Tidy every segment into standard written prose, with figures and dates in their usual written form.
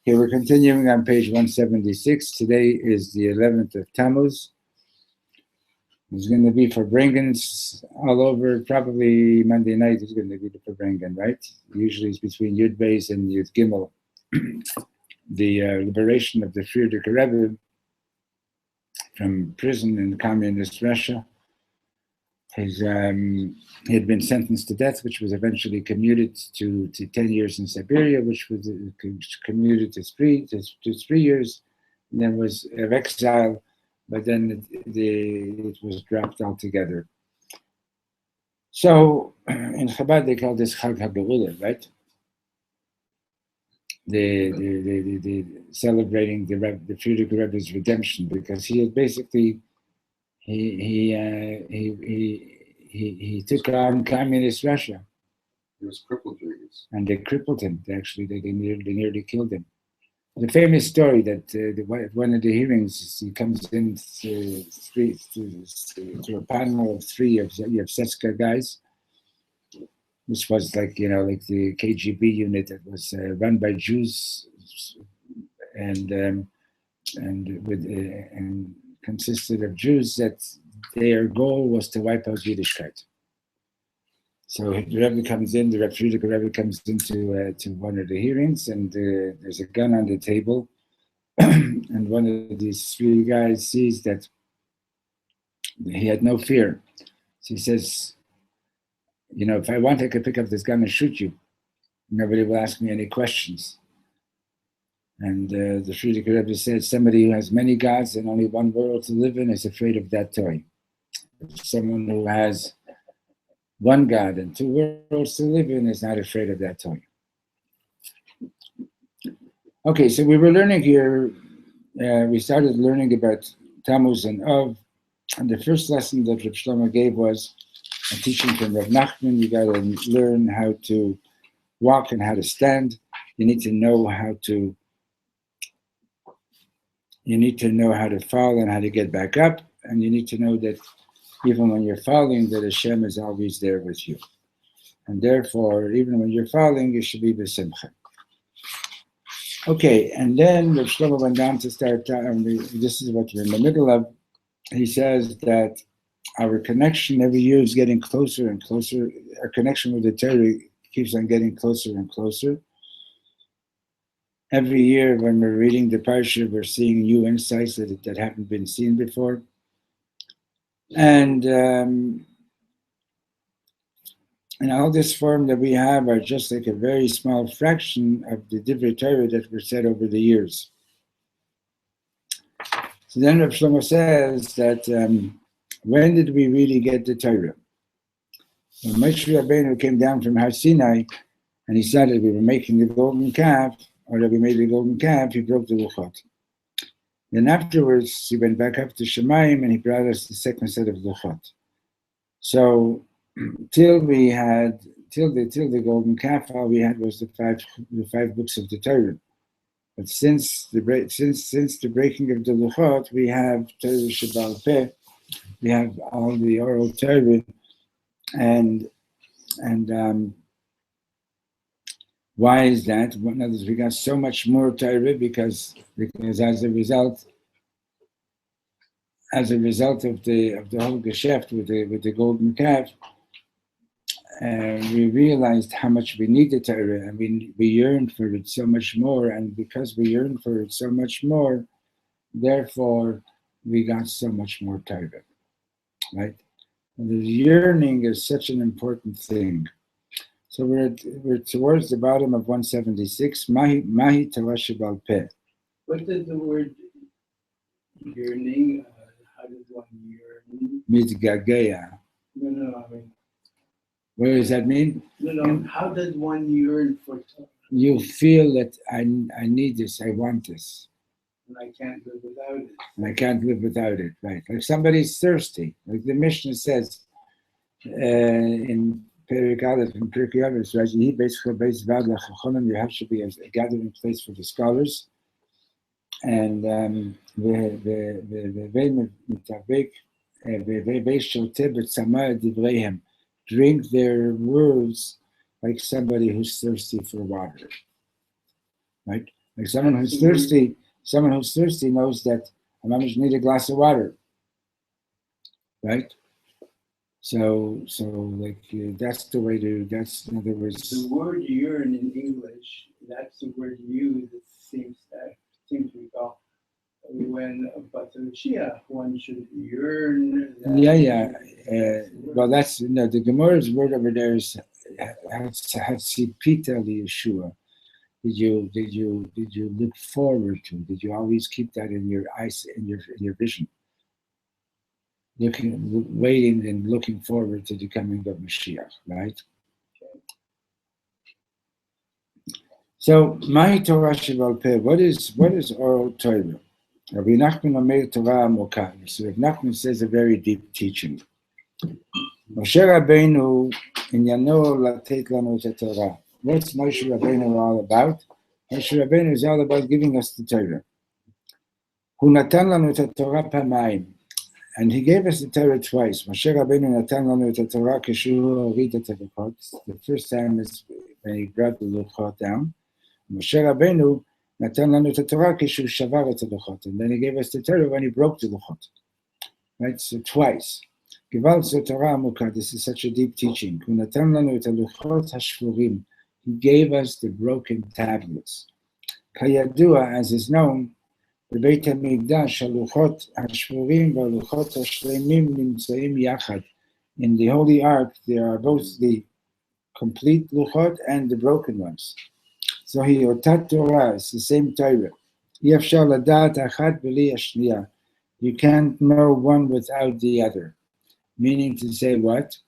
Okay, we're continuing on page 176. Today is the 11th of Tammuz. It's going to be for Bringans all over. Probably Monday night is going to be the Farbrengen, right? Usually it's between Yud Beis and Yud Gimel. The liberation of the Friedrich Rebbe from prison in communist Russia. He had been sentenced to death, which was eventually commuted to 10 years in Siberia, which was commuted to 3 years, and then was of exile, but then it was dropped altogether. So in Chabad they call this Chag HaGeula, right? The celebrating the Friedrich Rebbe's redemption, because he had basically he took on communist Russia. He was crippled during this. And they crippled him. Actually, they nearly killed him. The famous story that one of the hearings, he comes in to a panel of 3 of Yevseska guys. This was like the KGB unit that was run by Jews and consisted of Jews that their goal was to wipe out Yiddishkeit. So the Rebbe comes in, the Reb Friedrich Rebbe comes into to one of the hearings, and there's a gun on the table, and one of these 3 guys sees that he had no fear. So he says, if I want, I could pick up this gun and shoot you. Nobody will ask me any questions. And the Friedrich Rebbe said, somebody who has many gods and only one world to live in is afraid of that toy. Someone who has one God and 2 worlds to live in is not afraid of that toy. Okay, so we were learning here, we started learning about Tammuz and Av, and the first lesson that Reb Shlomo gave was a teaching from Reb Nachman. You got to learn how to walk and how to stand. You need to know how to fall and how to get back up, and you need to know that even when you're falling, that Hashem is always there with you. And therefore, even when you're falling, you should be b'simcha. Okay, and then Reb Shlomo went down to start, this is what we're in the middle of. He says that our connection every year is getting closer and closer. Our connection with the Torah keeps on getting closer and closer. Every year when we're reading the Parsha, we're seeing new insights that haven't been seen before. And all this form that we have are just like a very small fraction of the Divrei Torah that were said over the years. So then Reb Shlomo says that when did we really get the Torah? When Moshe Rabbeinu came down from Har Sinai and he said that we were making the golden calf, or that we made the golden calf, he broke the Luchot. Then afterwards, he went back up to Shemayim and he brought us the second set of Luchot. So till the golden calf, all we had was the five books of the Torah. But since the breaking of the Luchot, we have Torah Sheba'al Peh, we have all the oral Torah, and Why is that? In other words, we got so much more Torah because as a result of the whole geschäft with the golden calf, we realized how much we needed Torah, and we yearned for it so much more. And because we yearned for it so much more, therefore we got so much more Torah, right? And the yearning is such an important thing. So we're towards the bottom of 176. Mahi Torah Shebal Peh. What does the word yearning? How does one yearn? Mitgageya. No. I mean, What does that mean? no. How does one yearn for Torah? You feel that I need this, I want this. And I can't live without it. And I can't live without it, right? Like somebody's thirsty. Like the Mishnah says in p.3 in Pirkei Avos, right? You have to be a gathering place for the scholars. And drink their words like somebody who's thirsty for water, right? Like someone who's thirsty knows that I need a glass of water, right? So like that's the way to. That's in other words. The word yearn in English. That's the word used. It seems to recall when but the Mashiach, one should yearn. Well, that's the Gemara's word over there is Hatzipita Yeshua. Did you look forward to? Did you always keep that in your eyes, in your vision? Waiting and looking forward to the coming of Mashiach, right? So, my Torah Shebal Peh, what is oral Torah? Rabbi Nachman Omer Torah Amokah. So Rabbi Nachman says a very deep teaching. Moshe Rabbeinu inyano latet lanu et Torah. What's Moshe Rabbeinu all about? Moshe Rabbeinu is all about giving us the Torah. Hu natan lanu et Torah pamayim. And he gave us the Torah twice. Moshe Rabbeinu natan lanu et Torah kishu horid et luchot. The first time is when he brought the luchot down. Moshe Rabbeinu natan lanu et Torah kishu shavar et luchot. And then he gave us the Torah when he broke the luchot. Right, so twice. Gewalt Torah Amukah. This is such a deep teaching. Hu natan lanu et luchot hashvurim. He gave us the broken tablets. Kayadua, as is known, בבית המקדש, הלוחות השבורים והלוחות השלמים נמצאים יחד. In the Holy Ark, there are both the complete luchot and the broken ones. So he otat Torah, it's the same Torah. אי אפשר לדעת אחת בלי השנייה. You can't know one without the other. Meaning to say what?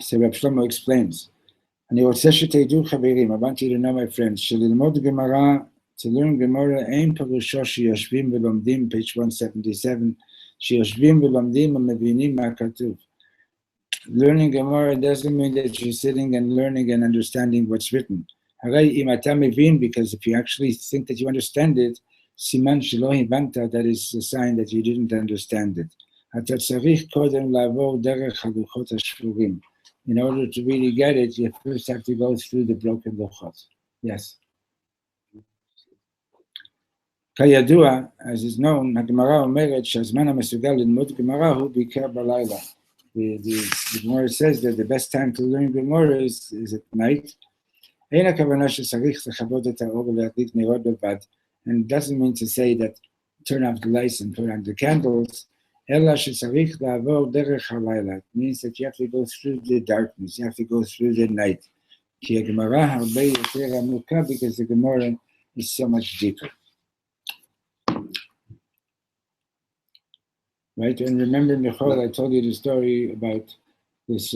So Reb Shlomo explains. אני רוצה שתדעו חברים, I want you to know my friends, שללמוד גמרא, to learn Gemara, ein parusho שיושבים ולומדים, page 177, שיושבים ולומדים ומבינים מה כתוב. Learning Gemara doesn't mean that you're sitting and learning and understanding what's written. הרי אם אתה מבין, because if you actually think that you understand it, סימן שלא הבנת, that is a sign that you didn't understand it. אתה צריך קודם לעבור דרך הלוחות השבורים. In order to really get it, you first have to go through the broken luchot. Yes. כידוע, as is known, הגמרא אומרת שהזמן המסוגל ללמוד גמרא הוא בעיקר בלילה. The Gemara says that the best time to learn Gemara is at night. אין הכוונה שצריך לכבות את האור ולהדליק נרות בלבד. And it doesn't mean to say that turn off the lights and put on the candles. אלא שצריך לעבור דרך הלילה. It means that you have to go through the darkness, you have to go through the night. כי הגמרא הרבה יותר עמוקה, because the Gemara is so much deeper. Right, and remember, Michal, I told you the story about this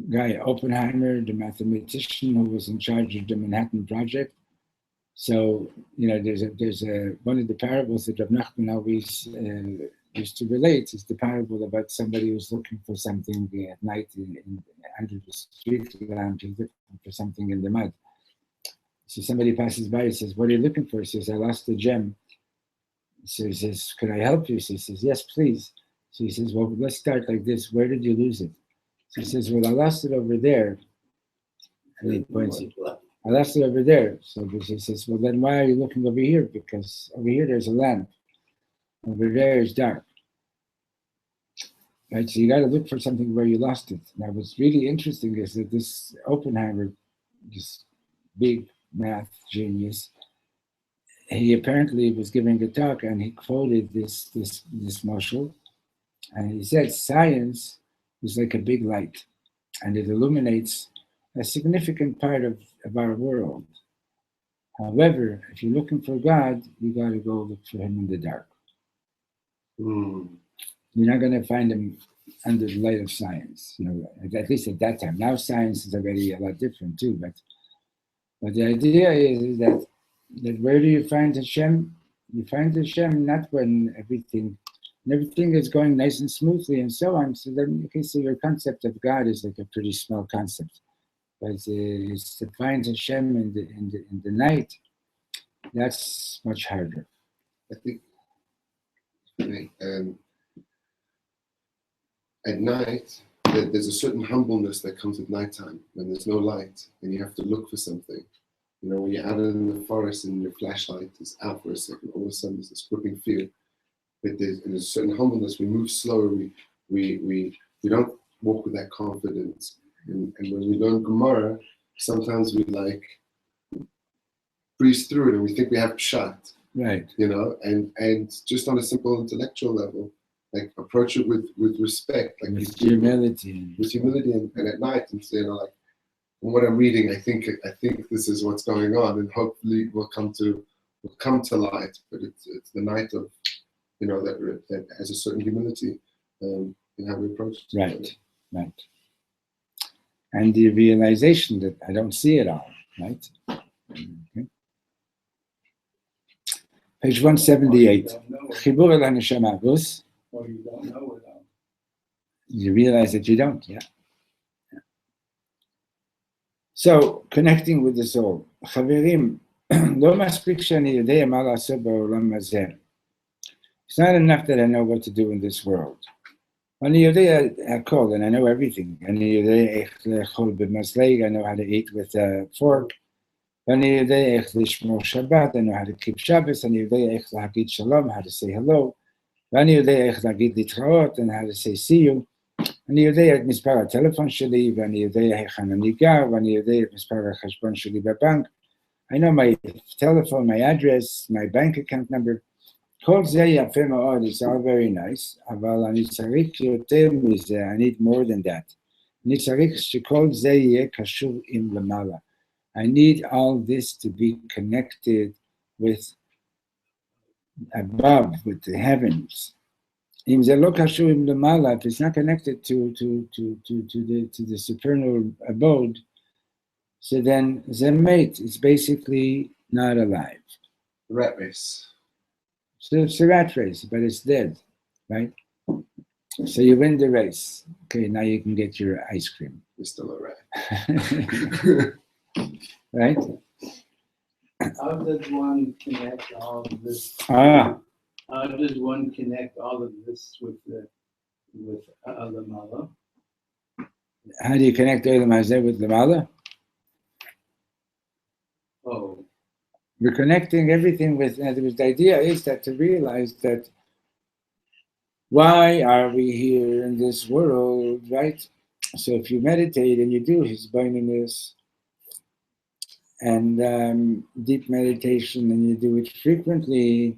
guy, Oppenheimer, the mathematician who was in charge of the Manhattan Project. So, there's a one of the parables that Reb Nachman always used to relate is the parable about somebody who's looking for something at night under the street lamp, he's looking for something in the mud. So somebody passes by and says, "What are you looking for?" He says, "I lost a gem." So he says, "Can I help you?" So he says, "Yes, please." So he says, "Well, let's start like this. Where did you lose it?" So he says, "Well, I lost it over there." And he points it. Well, that's it over there. So he says, well, then why are you looking over here? Because over here there's a lamp. Over there is dark. Right, so you got to look for something where you lost it. Now, what's really interesting is that this Oppenheimer, this big math genius, he apparently was giving a talk and he quoted this mashal, and he said science is like a big light, and it illuminates a significant part of our world. However, if you're looking for God, you got to go look for him in the dark. You're not going to find him under the light of science, at least at that time. Now science is already a lot different too, but the idea is that where do you find Hashem? You find Hashem not when everything is going nice and smoothly and so on. So then, okay, so your concept of God is like a pretty small concept. But it's to find Hashem in the night, that's much harder. I think at night, there's a certain humbleness that comes at nighttime when there's no light and you have to look for something. When you're out in the forest and your flashlight is out for a second, all of a sudden there's this gripping fear. But there's a certain humbleness. We move slower. We don't walk with that confidence. And when we learn Gemara, sometimes we breeze through it and we think we have it shut. Right. And just on a simple intellectual level, approach it with respect, with humility. With humility, and at night, and say, from what I'm reading, I think this is what's going on, and hopefully we'll come to light. But it's the night of, that has a certain humility in how we approach it. Right. And the realization that I don't see it all, right? Okay. Page 178. Chibur el haneshama vus. Or you don't know it all. You realize that you don't, yeah. So, connecting with the soul. Chaverim, lo maspik shani yodea ma la'aseh ba'olam hazeh. It's not enough that I know what to do in this world. Ani yodea hakol, and I know everything. Ani yodea ech le'echol b'mazleg, I know how to eat with a fork. Ani yodea ech lishmor Shabbat, I know how to keep Shabbos. Ani yodea ech lahagid shalom, how to say hello. ואני יודע איך להגיד להתראות, and how to say see you. אני יודע את מספר הטלפון שלי, ואני יודע היכן אני גר, ואני יודע את מספר החשבון שלי בבנק. I know my telephone, my address, my bank account number. כל זה יפה מאוד, it's all very nice, אבל אני צריך יותר מזה, I need more than that. אני צריך שכל זה יהיה קשור עם למעלה. I need all this to be connected with above, with the heavens. If it's not connected to the supernal abode, so then Zemate is basically not alive. Rat race. So it's a rat race, but it's dead, right? So you win the race. Okay, now you can get your ice cream. You're still a rat. Right? How does one connect all of this? How does one connect all of this with Lamala? How do you connect Olam Hazeh with Lamala? Oh. We're connecting everything with, in other words, the idea is that to realize that why are we here in this world, right? So if you meditate and you do his bindiness and deep meditation, and you do it frequently,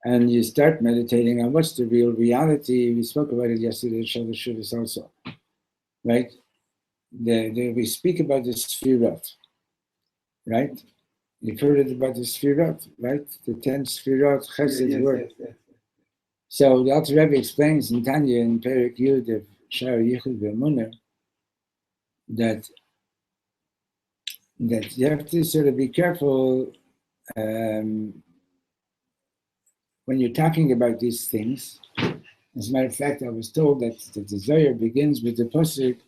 and you start meditating on what's the real reality. We spoke about it yesterday, Shadashudis also, right? We speak about the Sfirot, right? You've heard it about the Sfirot, right? The 10 Sfirot, Chesed, word. Yes. So the Alter Rebbe explains in Tanya, in Perek Yud of Sha'ar Yichud V'Emunah, that you have to sort of be careful when you're talking about these things. As a matter of fact, I was told that the Zohar begins with the pasuk,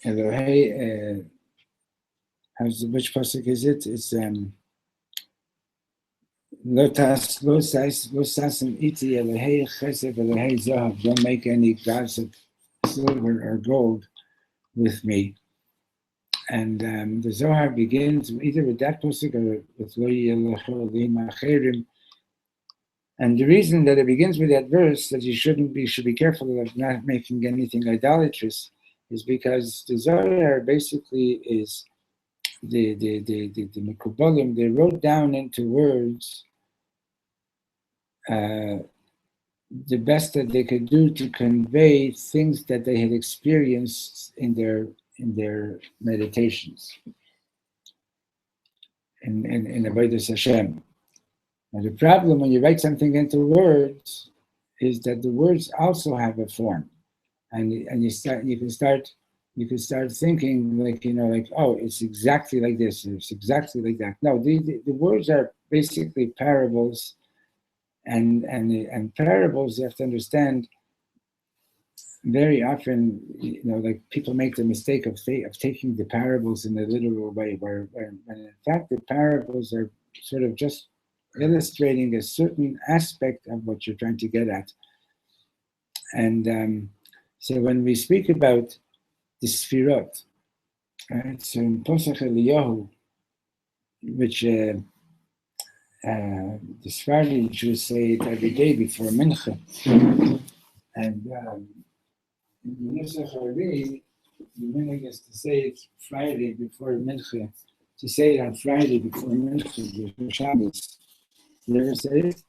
Elohei, which pasuk is it? It's Lo sasem iti Elohei chesed Elohei zahav. Don't make any gods silver or gold with me. And the Zohar begins either with that pasuk or with Lo Yelechu Elohim Acherim. And the reason that it begins with that verse, that you should be careful of not making anything idolatrous, is because the Zohar basically is the Mekubalim. They wrote down into words the best that they could do to convey things that they had experienced in their meditations in Avodas Hashem. Now the problem when you write something into words is that the words also have a form, and you can start thinking like, oh, it's exactly like this, it's exactly like that. No, the words are basically parables, and parables you have to understand. Very often, like people make the mistake of taking the parables in a literal way, when in fact the parables are sort of just illustrating a certain aspect of what you're trying to get at. And so when we speak about the Sfirot, right? So in Posach Eliyahu, which the Sephardi Jews say it every day before Mincha, and in the Nusach Harvi, the minhag is to say it Friday before Mincha, to say it on Friday before Mincha, before Shabbos. You ever say it?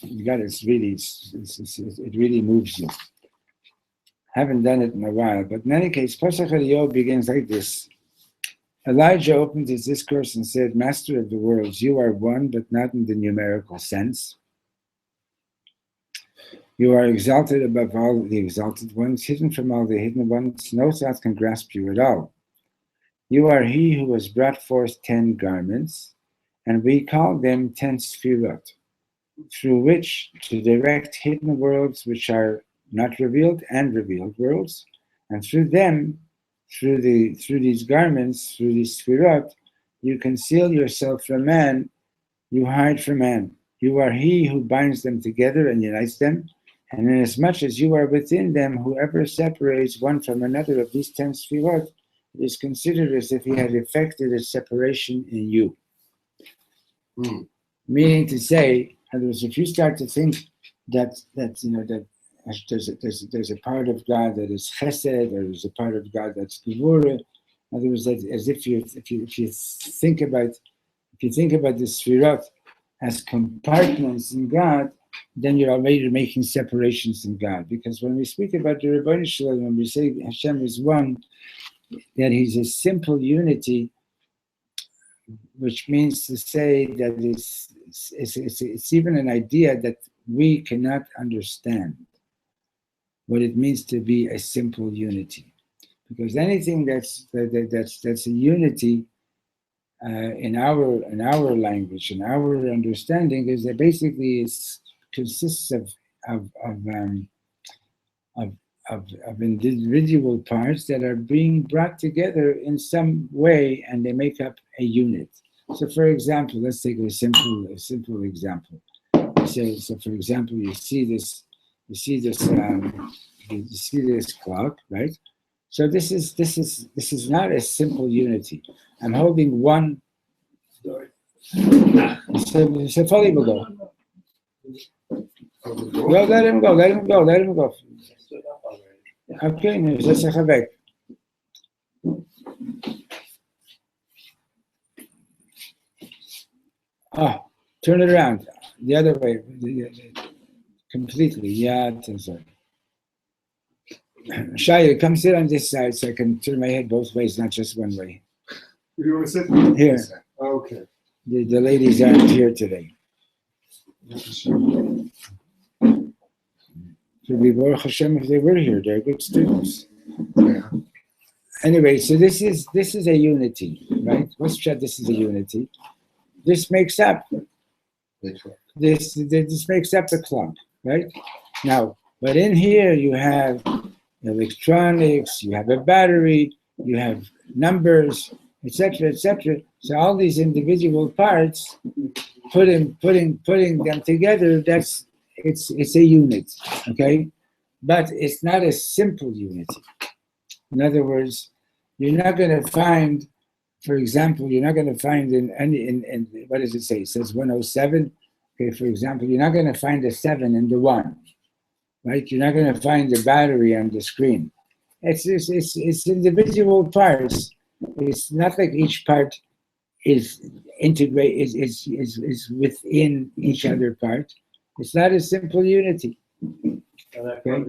You got it. It really moves you. Haven't done it in a while, but in any case, Pasach Eliyahu begins like this. Elijah opened his discourse and said, "Master of the worlds, you are one, but not in the numerical sense. You are exalted above all the exalted ones, hidden from all the hidden ones. No thought can grasp you at all. You are he who has brought forth 10 garments, and we call them 10 Sfirot, through which to direct hidden worlds which are not revealed and revealed worlds, and through them, through these garments, through these Sfirot, you conceal yourself from man, you hide from man. You are he who binds them together and unites them, and inasmuch as you are within them, whoever separates one from another of these 10 Sfirot, it is considered as if he had effected a separation in you." Meaning to say, in other words, if you start to think that there's a part of God that is Chesed, or there's a part of God that's Gevurah, in other words, that as if you think about the Sfirot as compartments in God, then you're already making separations in God. Because when we speak about the Rebbeinu Shalom, when we say Hashem is one, that He's a simple unity, which means to say that it's even an idea that we cannot understand what it means to be a simple unity. Because anything that's a unity in our language, in our understanding, is that basically consists of individual parts that are being brought together in some way, and they make up a unit. So, for example, let's take a simple example. So, for example, you see this clock, right? So this is not a simple unity. I'm holding one. So fully will go. No, let him go. Okay, let's have back. Turn it around the other way, completely. Yeah, sorry. Shaya, come sit on this side so I can turn my head both ways, not just one way. You want to sit here? Okay. The ladies aren't here today. So we Baruch Hashem, if they were here, they're good students. Yeah. Anyway, so this is a unity, right? What's Pshat? This is a unity. This makes up. This makes up the clock, right? Now, but in here you have electronics, you have a battery, you have numbers, etc., etc. So all these individual parts, putting them together, it's a unit, okay? but it's not a simple unity. In other words, you're not going to find, for example, you're not going to find in what does it say? It says 107. Okay, for example, you're not going to find a 7 in the 1, right? You're not going to find the battery on the screen. It's individual parts. It's not like each part is integrate is within each other part. It's not a simple unity. Okay?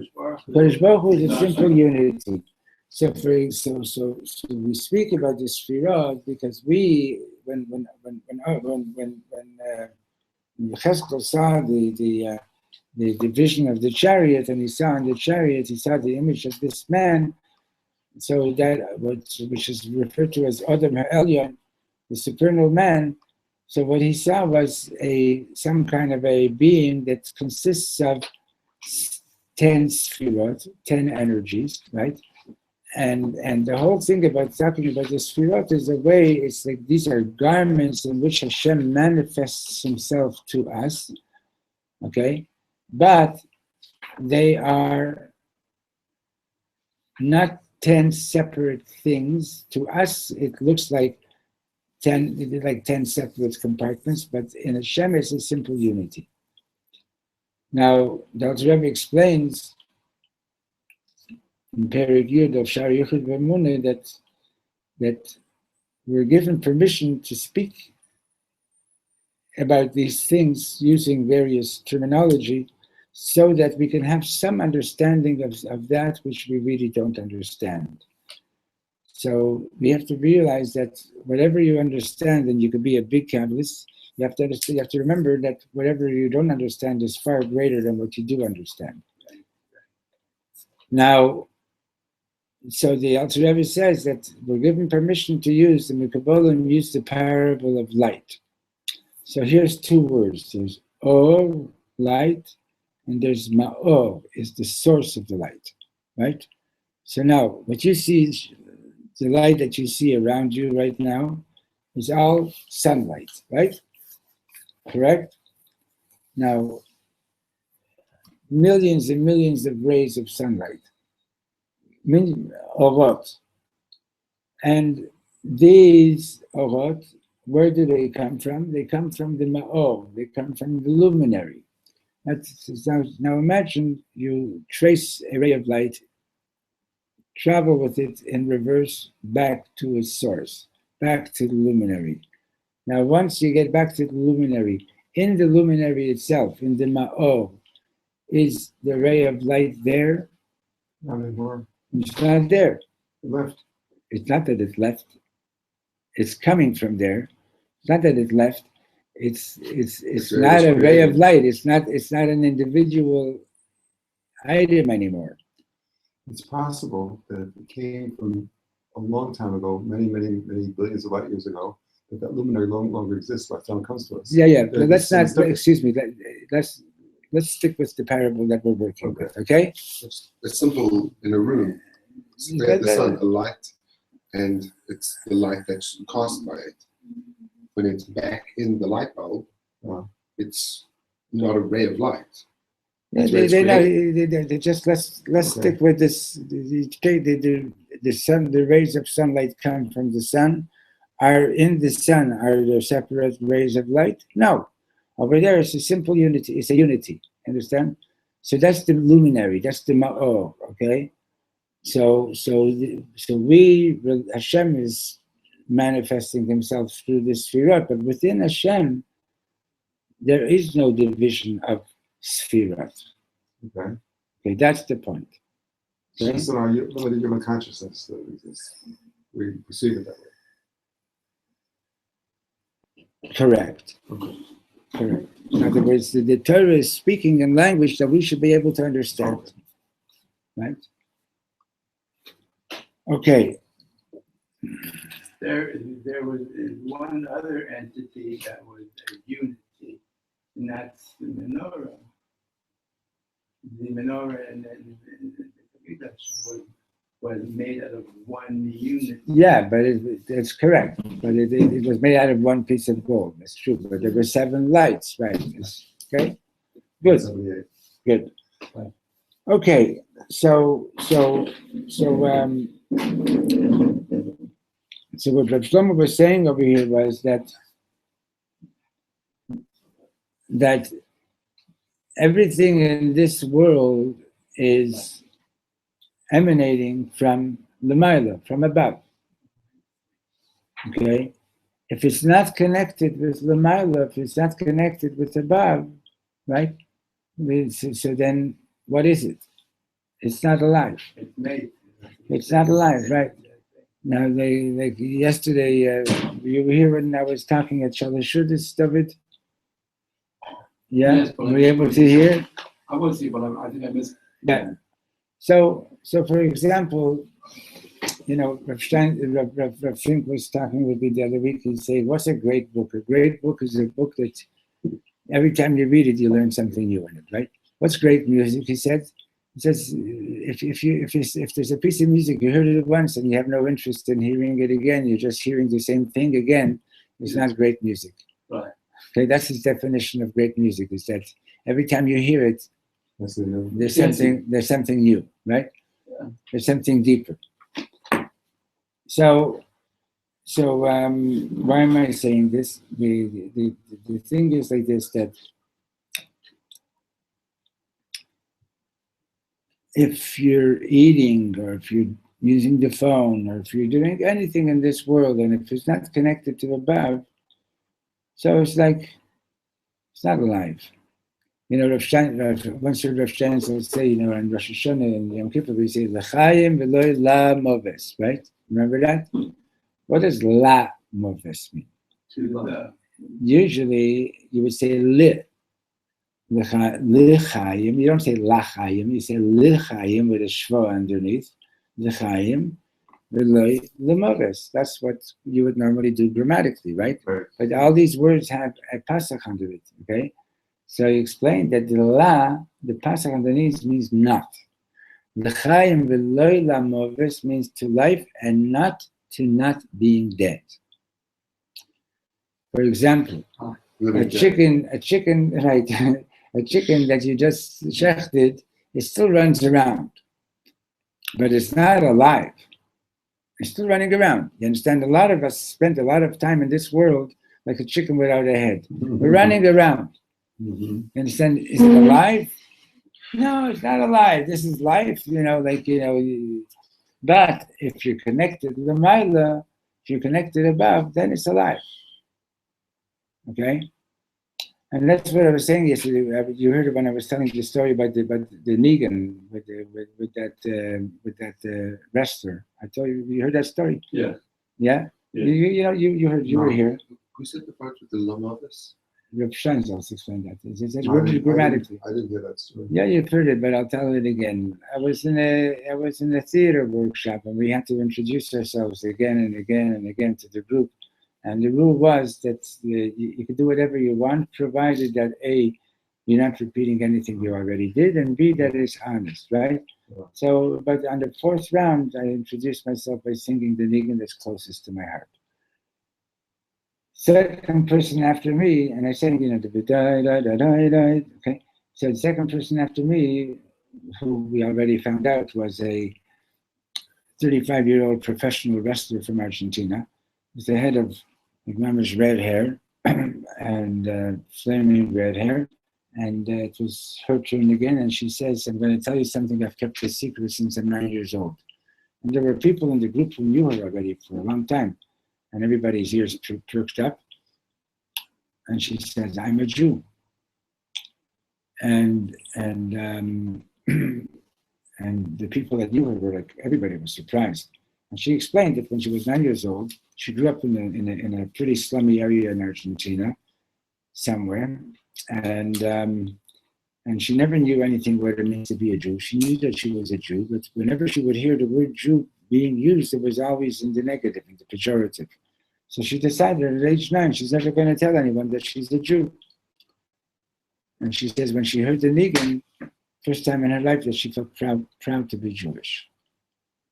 Kodesh Baruch Hu is a simple unity. So we speak about the Sfirot because when Cheskel saw the vision of the chariot, and he saw in the chariot, he saw the image of this man. So that which is referred to as Adam HaElyon, the supernal man. So what he saw was some kind of a being that consists of 10 sfirot, 10 energies, right? And the whole thing about talking about the sfirot is a way, it's like these are garments in which Hashem manifests himself to us, okay? But they are not 10 separate things. To us, it looks like 10 separate compartments, but in Hashem, it's a simple unity. Now, the Alter Rebbe explains in Perek Yud of Shar Yichud V'Emunah that we're given permission to speak about these things using various terminology so that we can have some understanding of that which we really don't understand. So we have to realize that whatever you understand, and you could be a big Kabbalist, you have to remember that whatever you don't understand is far greater than what you do understand. Now, so the Alter Rebbe says that we're given permission to use, the Mekabolim use the parable of light. So here's two words. There's Or, light, and there's Ma'or, is the source of the light, right? So now, what you see, the light that you see around you right now is all sunlight, right? Correct? Now, millions and millions of rays of sunlight. Orot. And these orot, where do they come from? They come from the Ma'or, they come from the luminary. Now imagine you trace a ray of light, travel with it in reverse back to its source, back to the luminary. Now once you get back to the luminary, in the luminary itself, in the Ma'or, is the ray of light there? Not anymore. It's not there. It left. It's not that it left. It's coming from there. It's not that it left. It's not a ray of light. It's not an individual item anymore. It's possible that it came from a long time ago, many billions of light years ago, that luminary no longer exists by the time it comes to us. Yeah. But let's not. Excuse me. Let's stick with the parable that we're working with. Okay. It's simple in a room. We have the sun, a light, and it's the light that's cast by it. When it's back in the light bulb, it's not a ray of light. They just let's stick with this. The sun, the rays of sunlight come from the sun. Are in the sun, are there separate rays of light? No. Over there, it's a simple unity. It's a unity. Understand? So that's the luminary. That's the Ma'or. Okay. So Hashem is manifesting himself through this Sfirot, but within Hashem, there is no division of Sfirot. Okay, that's the point. Okay? It's in our limited human consciousness that we perceive it that way. Correct. Okay. Correct. In other words, the Torah is speaking in language that we should be able to understand. Right? Okay. There was one other entity that was a unity, and that's the menorah. The menorah and the was made out of one unit. Yeah, but it's correct. But it was made out of one piece of gold. That's true. But there were 7 lights, right? Okay. Good. Good. Okay. what Reb Shlomo was saying over here was that everything in this world is emanating from Lamaila, from above. Okay? If it's not connected with Lamaila, if it's not connected with above, right? So then what is it? It's not alive. It's not alive, right? Now, like yesterday, you were here when I was talking at Shalashudis, David? Yeah? Yes, were you able to hear? I was here, but I think I missed. Yeah. So for example, Rav Fink was talking with me the other week. He said, "What's a great book? A great book is a book that every time you read it, you learn something new in it, right? What's great music?" He says, if there's a piece of music you heard it once and you have no interest in hearing it again, you're just hearing the same thing again. It's not great music. Right. Okay, that's his definition of great music. Is that every time you hear it, there's something new, right? Yeah. There's something deeper. So why am I saying this? The thing is like this, that if you're eating or if you're using the phone or if you're doing anything in this world and if it's not connected to above, so it's like it's not alive. Rav Stein, once Rav Stein will say, in Rosh Hashanah and Yom Kippur, we say, L'chaim v'loy la moves, right? Remember that? What does la moves mean? Usually, you would say li. L'chaim, you don't say l'chaim, you say l'chaim with a shva underneath. L'chaim v'loy la moves. That's what you would normally do grammatically, right? But all these words have a pasach under it, okay? So he explained that the pasuk underneath means not. L'chaim v'loy lamoves means to life and not to not being dead. For example, a chicken, right? A chicken that you just shechted, it still runs around, but it's not alive. It's still running around. You understand? A lot of us spend a lot of time in this world like a chicken without a head. We're running around. You understand? Is it alive? No, it's not alive. This is life, but if you're connected to the Maila, if you're connected above, then it's alive. Okay? And that's what I was saying yesterday. You heard it when I was telling the story about the Negan with that wrestler. I told you heard that story? Yeah. Yeah? You heard, you were here. Who said the part with the Lamavis? Reb Shlomo also explained that. It's grammatically. I didn't hear that story. Yeah, you've heard it, but I'll tell it again. I was in a theater workshop, and we had to introduce ourselves again and again and again to the group. And the rule was that you could do whatever you want, provided that A, you're not repeating anything you already did, and B, that it's honest, right? Yeah. So, but on the fourth round, I introduced myself by singing the nigun that's closest to my heart. Second person after me, and I sang, the da-da-da-da-da, okay? So the second person after me, who we already found out was a 35-year-old professional wrestler from Argentina, was the head of Mama's red hair and flaming red hair. And it was her turn again, and she says, "I'm going to tell you something I've kept a secret since I'm 9 years old." And there were people in the group who knew her already for a long time. And everybody's ears perked up. And she says, "I'm a Jew." And the people that knew her were like, everybody was surprised. And she explained that when she was 9 years old, she grew up in a pretty slummy area in Argentina, somewhere. And she never knew anything what it means to be a Jew. She knew that she was a Jew, but whenever she would hear the word Jew being used, it was always in the negative, in the pejorative. So she decided at age 9, she's never going to tell anyone that she's a Jew. And she says when she heard the nigun, first time in her life that she felt proud to be Jewish.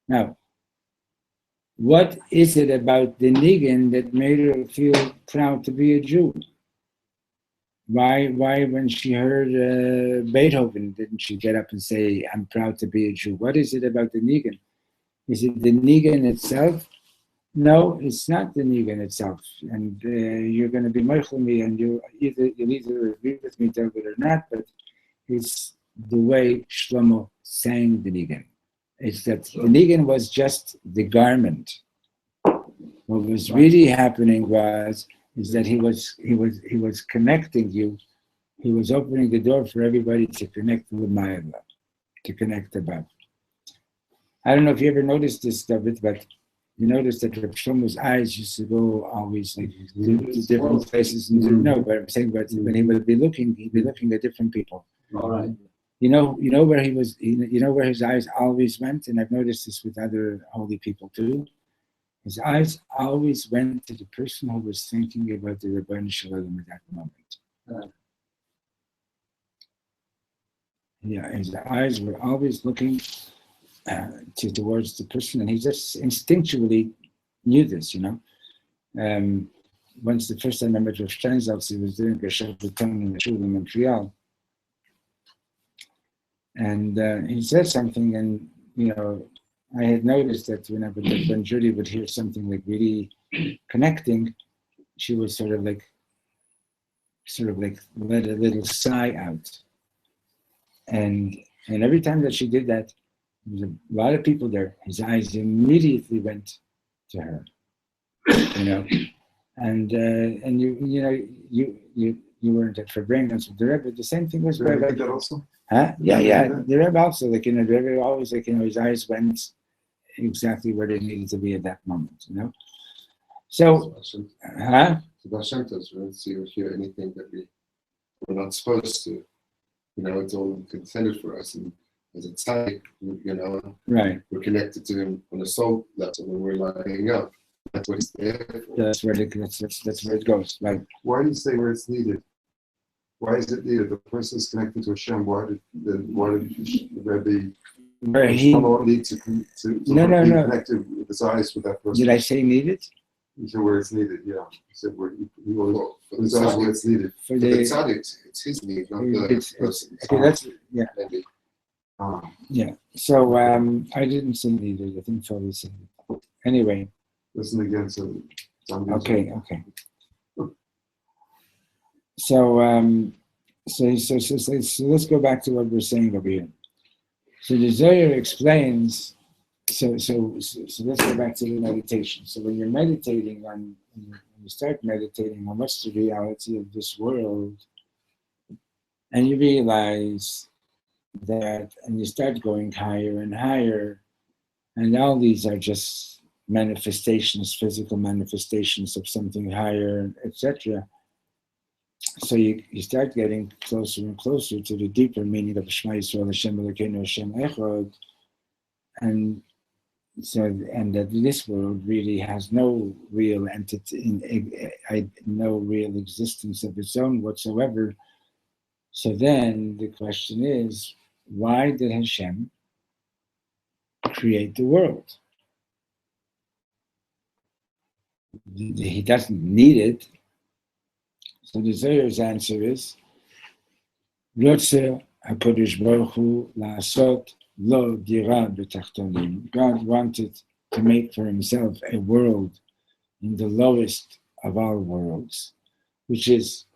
Now, what is it about the nigun that made her feel proud to be a Jew? Why when she heard Beethoven, didn't she get up and say, "I'm proud to be a Jew"? What is it about the nigun? Is it the nigun itself? No, it's not the nigun itself. And you're going to be meichel me, and you'll either agree with me, David, or not. But it's the way Shlomo sang the nigun. It's that the nigun was just the garment. What was really happening is that he was connecting you. He was opening the door for everybody to connect with Ma'ala, to connect above. I don't know if you ever noticed this, David, but you noticed that Reb Shlomo's eyes used to go always like to different places. And no, but I'm saying, but when he would be looking, he'd be looking at different people. All right. You know where he was. You know where his eyes always went, and I've noticed this with other holy people too. His eyes always went to the person who was thinking about the Rebbeinu Shalom at that moment. Yeah, his eyes were always looking towards the person, and he just instinctually knew this, Once the first time I met Rav Steinsaltz, he was doing a Shabbat in the shul in Montreal, and he said something, and I had noticed that when Judy would hear something like really connecting, she would sort of like let a little sigh out, and every time that she did that, there was a lot of people there. His eyes immediately went to her, and you weren't at Fabrengens with the Rebbe. The same thing was by that also. Huh? Yeah. The Rebbe also, the Rebbe always, his eyes went exactly where they needed to be at that moment, So, huh? Sebastian, we don't see or hear anything that we're not supposed to. It's all intended for us, and as a tzaddik, right. We're connected to him on a soul level when we're lining up. That's what he's there for. That's where it goes. Right. Why do you say where it's needed? Why is it needed? The person is connected to Hashem. Why did the Rebbe need to be connected with his eyes with that person? Did I say needed? You said where it's needed. Yeah. You said where his eyes where it's needed. For the tzaddik, it's his need, not the person's. Okay, that's yeah. Maybe. Yeah. So I didn't say needed. I think Charlie said it. Anyway. Listen again. So okay. So let's go back to what we're saying over here. So the Zohar explains. So let's go back to the meditation. So when you're meditating when you start meditating on what's the reality of this world, and you realize that, and you start going higher and higher, and all these are just manifestations, physical manifestations of something higher, etc. So you start getting closer and closer to the deeper meaning of Shema Yisrael Hashem Elokeinu Hashem Echad, and that this world really has no real entity, no real existence of its own whatsoever. So then the question is, why did Hashem create the world? He doesn't need it. So the Zohar's answer is, Rotze HaKadosh Baruch Hu la'asot lo dira b'tachtonim. God wanted to make for himself a world in the lowest of all worlds, which is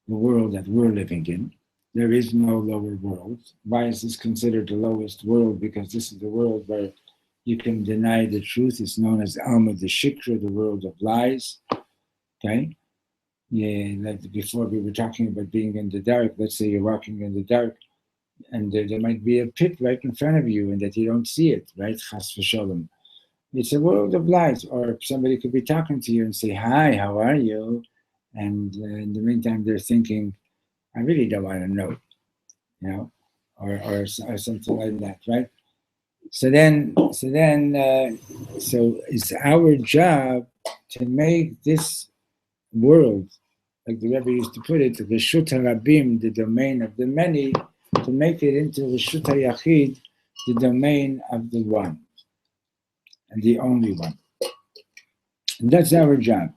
the world that we're living in. There is no lower world. Why is this considered the lowest world? Because this is the world where you can deny the truth. It's known as Alma de Shikra, the world of lies. Okay? Yeah, like before we were talking about being in the dark. Let's say you're walking in the dark, and there might be a pit right in front of you, and that you don't see it, right? Chas v'sholom. It's a world of lies. Or somebody could be talking to you and say, "Hi, how are you?" And in the meantime, they're thinking, "I really don't want to know," or something like that, right? So it's our job to make this world, like the Rebbe used to put it, the Reshut HaRabim, the domain of the many, to make it into Reshut HaYachid, the domain of the one, and the only one. And that's our job.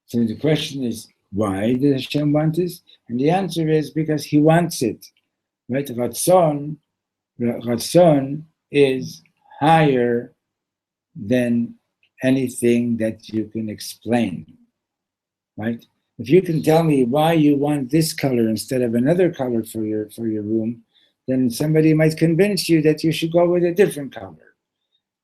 So the question is, Why does Hashem want this? And the answer is because He wants it. Right? Ratzon is higher than anything that you can explain. Right? If you can tell me why you want this color instead of another color for your room, then somebody might convince you that you should go with a different color.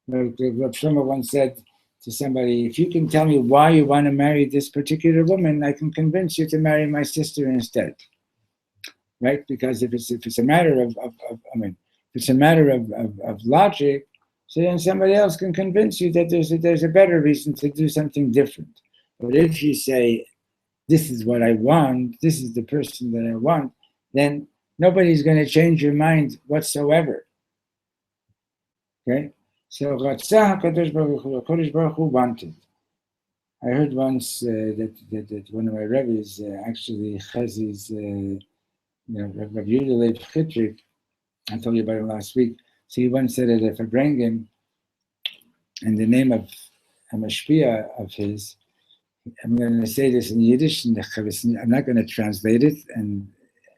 Reb Shlomo once said to somebody, if you can tell me why you want to marry this particular woman, I can convince you to marry my sister instead. Right? Because if it's a matter of logic, so then somebody else can convince you that there's a better reason to do something different. But if you say, this is what I want, this is the person that I want, then nobody's going to change your mind whatsoever. Okay? So Ratzah HaKadosh Baruch Hu wanted. I heard once that one of my rabbis, actually Chazi's, Rabbi Yehuda Leib Chitrik, I told you about him last week. So he once said that if I bring him in the name of a mashpia of his, I'm going to say this in Yiddish, and I'm not going to translate it, and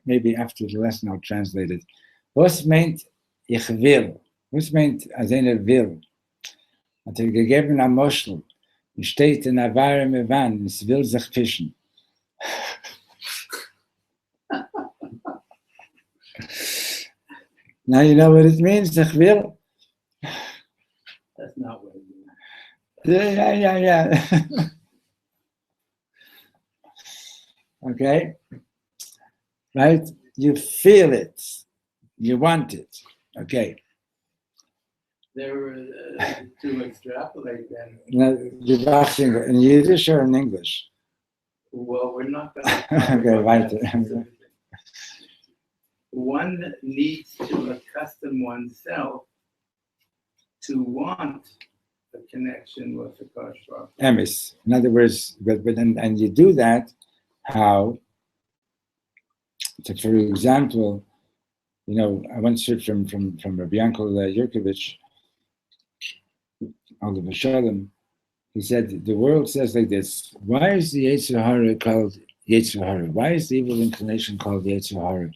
maybe after the lesson I'll translate it. Was meint ich will? Was meint als einer will? Hat gegeben am Moschel, steht in der warme Wand, es will sich fischen. Now you know what it means, ich will? That's not what it means. Yeah. Okay? Right? You feel it. You want it. Okay. There were to extrapolate then. Now, in Yiddish or in English? Well, we're not going to. Okay, right. One needs to accustom oneself to want a connection with the Koshbar. Emes. In other words, and you do that, how? So for example, I once heard from Rabbi Yankel Yurkovich, Oliver Shalom. He said, the world says like this: why is the Yetzer Hara called Yetzer Hara? Why is the evil inclination called Yetzer Hara?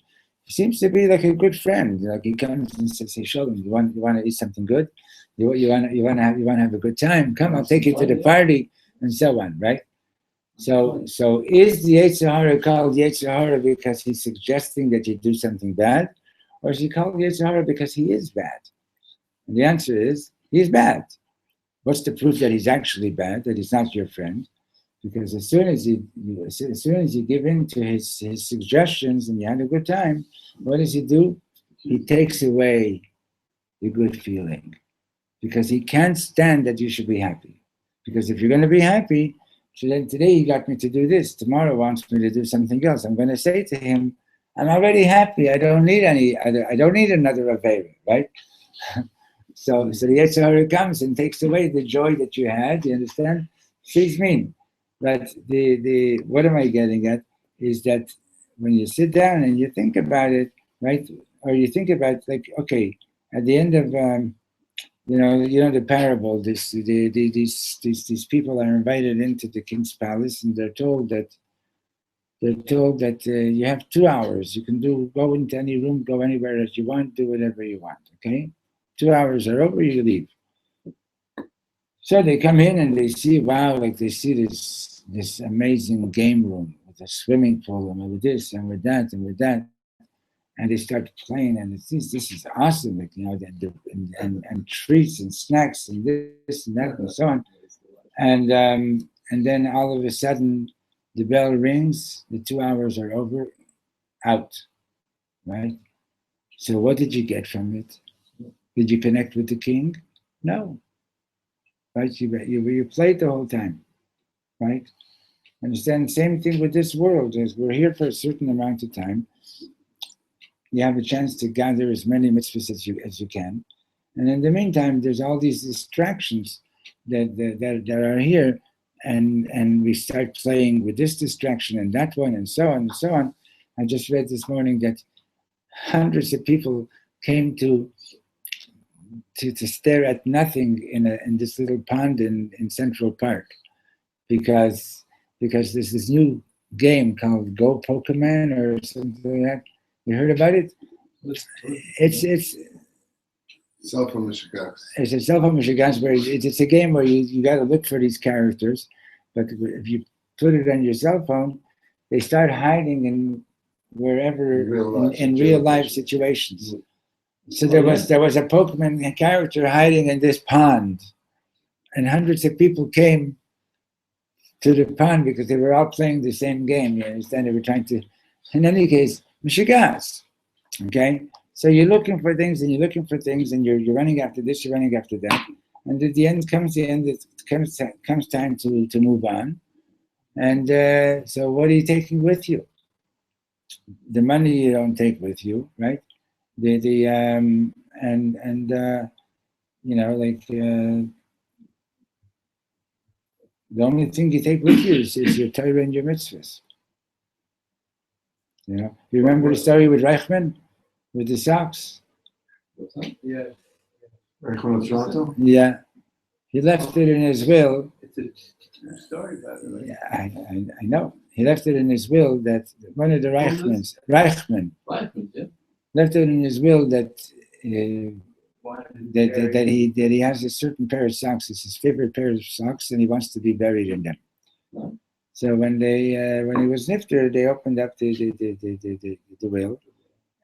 He seems to be like a good friend. Like he comes and says, "Hey, Shalom, you want to eat something good? You want to have a good time? Come, I'll take you to the party," and so on, right? So is the Yetzer Hara called Yetzer Hara because he's suggesting that you do something bad, or is he called Yetzer Hara because he is bad? And the answer is he's bad. What's the proof that he's actually bad? That he's not your friend? Because as soon as you give in to his suggestions and you have a good time, what does he do? He takes away the good feeling, because he can't stand that you should be happy. Because if you're going to be happy, so then today he got me to do this, tomorrow wants me to do something else. I'm going to say to him, I'm already happy. I don't need another Avera, right? So the Yetzer Hara comes and takes away the joy that you had. You understand? She's mean. But the what am I getting at is that when you sit down and you think about it, right? Or you think about like, okay, at the end of the parable, these people are invited into the king's palace, and they're told that you have 2 hours. You can go into any room, go anywhere that you want, do whatever you want. Okay, 2 hours are over, you leave. So they come in and they see, wow, like they see this amazing game room with a swimming pool and with this and with that and with that, and they start playing, and this is awesome, like and treats and snacks and this and that and so on, and then all of a sudden the bell rings, the 2 hours are over, out, right? So what did you get from it? Did you connect with the king? No. Right? You played the whole time, right? Understand? Same thing with this world. Is we're here for a certain amount of time. You have a chance to gather as many mitzvahs as you can, and in the meantime, there's all these distractions that are here, and we start playing with this distraction and that one and so on and so on. I just read this morning that hundreds of people came to stare at nothing in this little pond in Central Park, because there's this new game called Go Pokemon or something like that. You heard about it? It's Cell phone Mishigas. It's a cell phone Mishigas where it's a game where you got to look for these characters, but if you put it on your cell phone, they start hiding in wherever in real life situations. So there was a Pokemon character hiding in this pond, and hundreds of people came to the pond because they were all playing the same game. You understand? They were trying to, in any case, Mishigas. Okay? So you're looking for things and you're looking for things and you're running after this, you're running after that. And at the end it comes time to move on. And so what are you taking with you? The money you don't take with you, right? The only thing you take with you is your Torah and your mitzvahs. You know, you remember the story with Reichman, with the socks? Yeah. Yeah, he left it in his will. It's a true story, by the way. Yeah, I know. He left it in his will that one of the Reichman, yeah. left it in his will that he has a certain pair of socks. It's his favorite pair of socks, and he wants to be buried in them. Right. So when he was nifter, they opened up the will,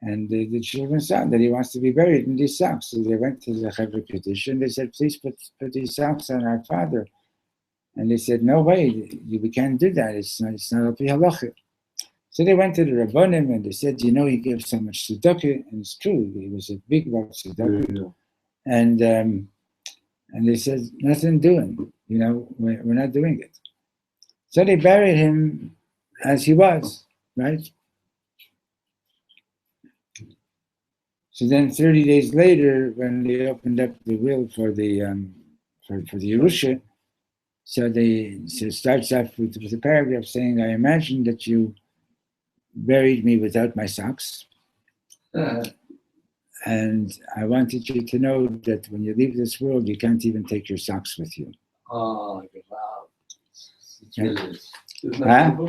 and the children saw that he wants to be buried in these socks. So they went to the Chevra Kaddish and they said, "Please put these socks on our father." And they said, "No way, we can't do that. It's not up to halacha." So they went to the Rabbanim and they said, "You know, he gave so much tzedakah," and it's true. He was a big about tzedakah. And they said, "Nothing doing. You know, we're not doing it." So they buried him as he was, right? So then 30 days later, when they opened up the will for the Yerusha, so it starts off with a paragraph saying, "I imagine that you buried me without my socks. And I wanted you to know that when you leave this world, you can't even take your socks with you." Oh, wow. Huh?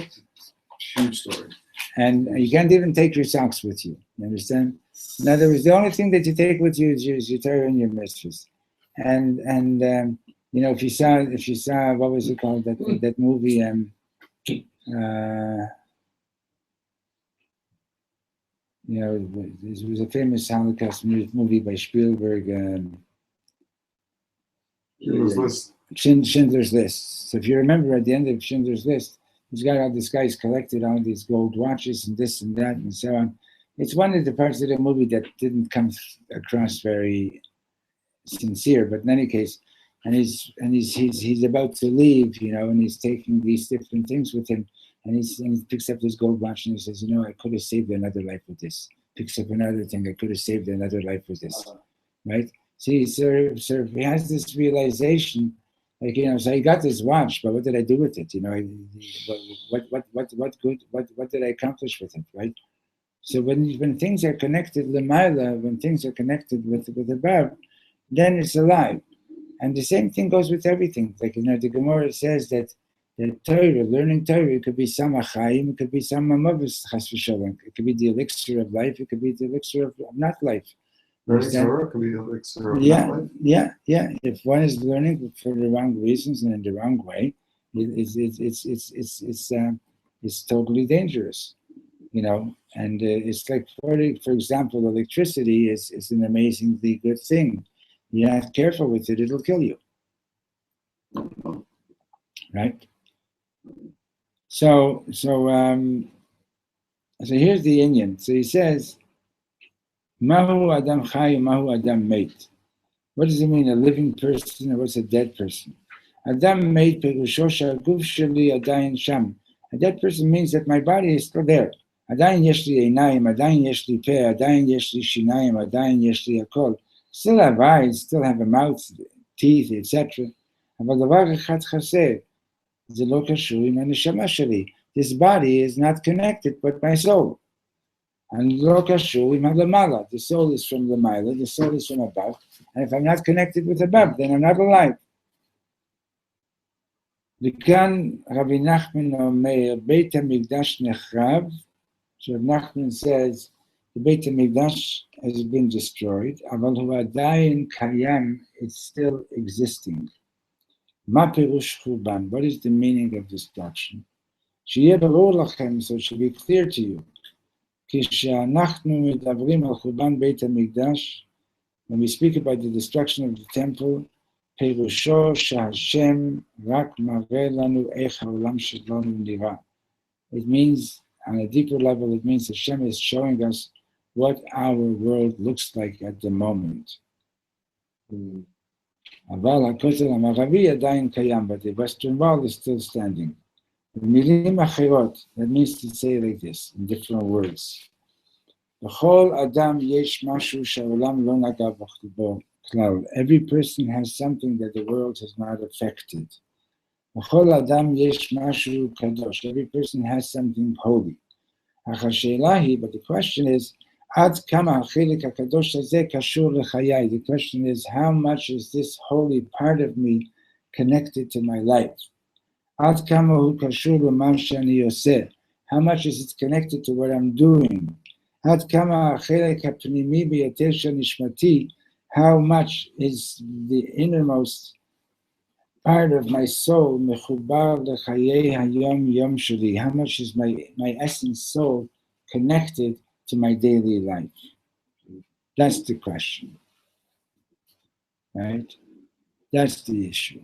Huge story. And you can't even take your socks with you. You understand? In other words, the only thing that you take with you is your Torah and your mitzvahs. And you know, if you saw what was it called, that movie? You know, this was a famous Holocaust movie by Spielberg. Schindler's List. So if you remember, at the end of Schindler's List, he's got all these guys collected all these gold watches and this and that and so on. It's one of the parts of the movie that didn't come across very sincere, but in any case, and he's about to leave, you know, and he's taking these different things with him, and he picks up this gold watch and he says, "You know, I could have saved another life with this." Picks up another thing, "I could have saved another life with this," right? See, so he has this realization, like, you know, so I got this watch, but what did I do with it? You know, what did I accomplish with it, right? So when things are connected l'mayla, when things are connected with above, then it's alive. And the same thing goes with everything. Like, you know, the Gemara says that the Torah, learning Torah, it could be some achayim, it could be some amavis chas v'shalom. It could be the elixir of life, it could be the elixir of not life. Learning Torah could be the elixir of Yeah, not life. yeah. If one is learning for the wrong reasons and in the wrong way, it's totally dangerous, you know. And it's like, for example, electricity is an amazingly good thing. You're not careful with it, it'll kill you. Right? So here's the Inyan. So he says, Mahu Adam Chai, Mahu Adam Meit. What does it mean, a living person, or what's a dead person? Adam Meit Perushosha Guf Sheli Adayin Sham. A dead person means that my body is still there. Adayin Yeshli Einayim, Adayin Yeshli Peh, Adayin Yeshli Shinayim, Adayin Yeshli Akol. Still have eyes, still have a mouth, teeth, etc. This body is not connected but my soul. And the soul is from the Mila, the soul is from above. And if I'm not connected with above, then I'm not alive. וכאן רבי נחמן אומר, בית המקדש נחרב, so Nachman says, the Beit HaMikdash has been destroyed, אבל הוא עדיין קיים, it's still existing. מה פירוש חורבן? What is the meaning of destruction? שיהיה ברור לכם, so it should be clear to you. כשאנחנו מדברים על חורבן בית המקדש, when we speak about the destruction of the temple, פירושו שהשם רק מראה לנו איך העולם שלנו נראה. It means, on a deeper level, it means Hashem is showing us what our world looks like at the moment. אבל הכותל המערבי עדיין קיים, but the western wall is still standing. במילים אחרות, that means to say like this, in different words. בכל אדם יש משהו שהעולם לא נגע בו כלל. Every person has something that the world has not affected. בכל אדם יש משהו קדוש. Every person has something holy. אך השאלה היא, but the question is, עד כמה החלק הקדוש הזה קשור לחיי? The question is, how much is this holy part of me connected to my life? עד כמה הוא קשור למה שאני עושה? How much is it connected to what I'm doing? עד כמה החלק הפנימי ביותר של נשמתי, how much is the innermost part of my soul מחובר לחיי היום יום שלי? How much is my essence soul connected to my daily life? That's the question, right? That's the issue.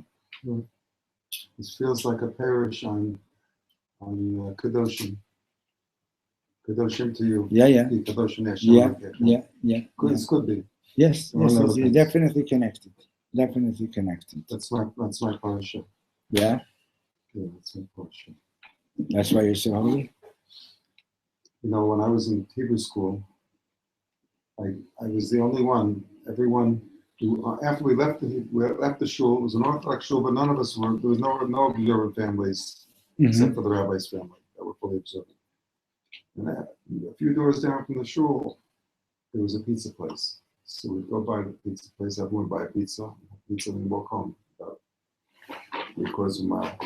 This feels like a parish on Kedoshim. Kedoshim to you. Yeah. Kedoshim Yeah. Could be. Yes, it's definitely connected. Definitely connected. That's my parasha. Yeah? Yeah, that's my parasha. That's why you're so holy? You know, when I was in Hebrew school, I was the only one. Everyone, after we left the shul, it was an Orthodox shul, but none of us were. There was no observant families except for the rabbi's family that were fully observant. And a few doors down from the shul, there was a pizza place. So we'd go by the pizza place, everyone would buy a pizza, and walk home about 3/4 of a mile.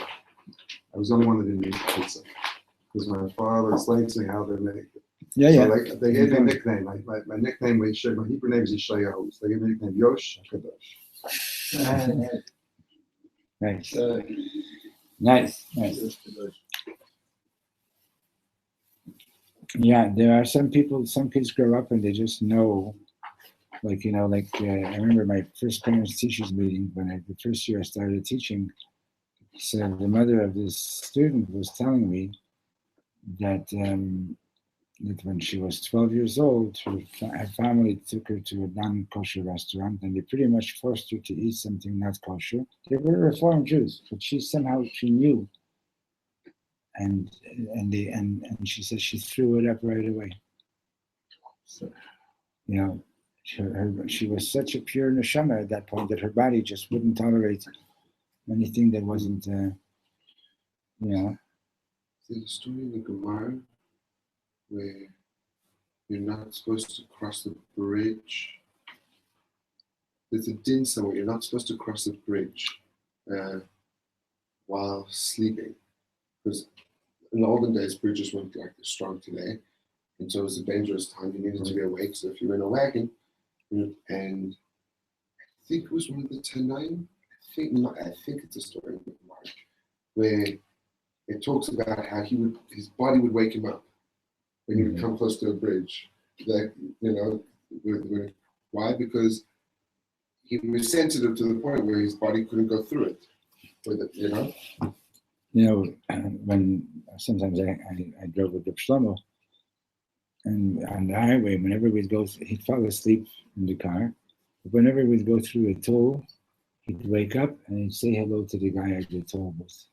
I was the only one that didn't eat pizza because my father explained to me how they make it. So they gave me a nickname. My nickname, my Hebrew name is Yeshayahu. So they gave me a nickname, Yosh HaKadosh. Nice. Yeah, there are some kids grow up and they just know, I remember my first parents-teachers meeting the first year I started teaching. So the mother of this student was telling me that when she was 12 years old, her family took her to a non-kosher restaurant and they pretty much forced her to eat something not kosher. They were Reform Jews, but she knew. And she said she threw it up right away. So, she was such a pure neshama at that point that her body just wouldn't tolerate anything that wasn't, There's a story in the Gemara where you're not supposed to cross the bridge. There's a din somewhere, you're not supposed to cross the bridge while sleeping. Because in the olden days, bridges weren't like as strong today. And so it was a dangerous time. You needed to be awake. So if you were in a wagon, and I think it was one of the Tanaim, I think it's a story in the Gemara, where it talks about how his body would wake him up when he would come close to a bridge. Why? Because he was sensitive to the point where his body couldn't go through it. When sometimes I drove with Reb Shlomo, and on the highway, whenever we'd go, he'd fall asleep in the car. But whenever we'd go through a toll, he'd wake up and he'd say hello to the guy at the toll booth.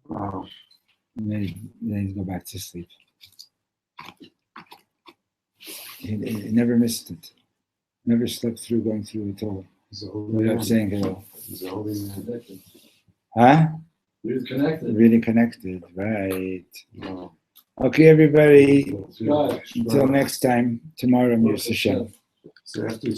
Wow. And then he'd go back to sleep. He never missed it. Never slept through going through a toll without saying hello. He's a holy man. Huh? Really connected, right. Wow. Okay, everybody. Until next time, tomorrow, Mir Hashem. So after